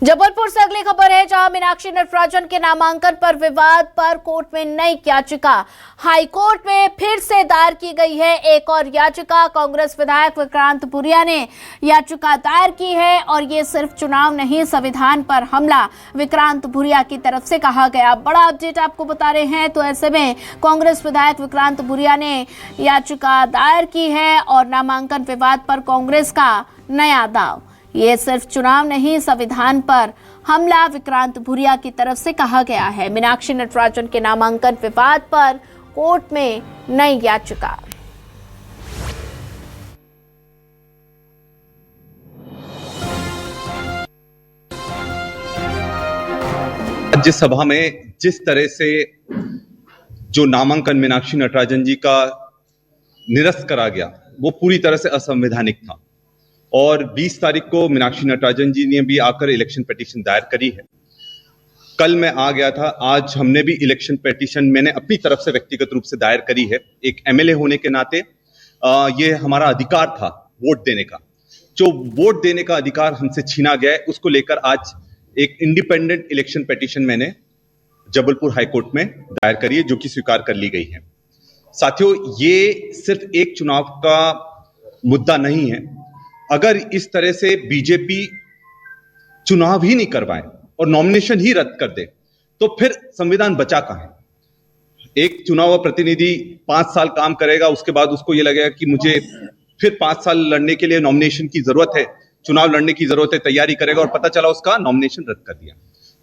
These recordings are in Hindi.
जबलपुर से अगली खबर है, जहां मीनाक्षी नटराजन के नामांकन पर विवाद पर कोर्ट में नई याचिका हाई कोर्ट में फिर से दायर की गई है। एक और याचिका कांग्रेस विधायक विक्रांत भूरिया ने याचिका दायर की है और ये सिर्फ चुनाव नहीं, संविधान पर हमला विक्रांत भूरिया की तरफ से कहा गया। बड़ा अपडेट आपको बता रहे हैं। तो ऐसे में कांग्रेस विधायक विक्रांत भूरिया ने याचिका दायर की है और नामांकन विवाद पर कांग्रेस का नया दाव। ये सिर्फ चुनाव नहीं, संविधान पर हमला विक्रांत भूरिया की तरफ से कहा गया है। मीनाक्षी नटराजन के नामांकन विवाद पर कोर्ट में नई याचिका। राज्यसभा में जिस तरह से जो नामांकन मीनाक्षी नटराजन जी का निरस्त करा गया, वो पूरी तरह से असंवैधानिक था और 20 तारीख को मीनाक्षी नटराजन जी ने भी आकर इलेक्शन पिटीशन दायर करी है। कल मैं आ गया था, आज हमने भी इलेक्शन पिटीशन मैंने अपनी तरफ से व्यक्तिगत रूप से दायर करी है। एक एमएलए होने के नाते ये हमारा अधिकार था वोट देने का। जो वोट देने का अधिकार हमसे छीना गया है, उसको लेकर आज एक इंडिपेंडेंट इलेक्शन पिटीशन मैंने जबलपुर हाईकोर्ट में दायर करी है, जो कि स्वीकार कर ली गई है। साथियों, ये सिर्फ एक चुनाव का मुद्दा नहीं है। अगर इस तरह से बीजेपी चुनाव ही नहीं करवाए और नॉमिनेशन ही रद्द कर दे, तो फिर संविधान बचा कहां है। एक चुनाव प्रतिनिधि 5 साल काम करेगा, उसके बाद उसको ये लगेगा कि मुझे फिर 5 साल लड़ने के लिए नॉमिनेशन की जरूरत है, चुनाव लड़ने की जरूरत है, तैयारी करेगा और पता चला उसका नॉमिनेशन रद्द कर दिया।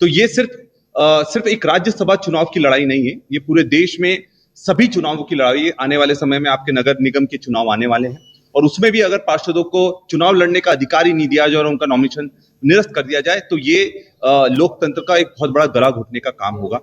तो ये सिर्फ एक राज्यसभा चुनाव की लड़ाई नहीं है, ये पूरे देश में सभी चुनावों की लड़ाई है। आने वाले समय में आपके नगर निगम के चुनाव आने वाले हैं और उसमें भी अगर पार्षदों को चुनाव लड़ने का अधिकार ही नहीं दिया जाए और उनका नॉमिनेशन निरस्त कर दिया जाए, तो ये लोकतंत्र का एक बहुत बड़ा गला घोटने का काम होगा।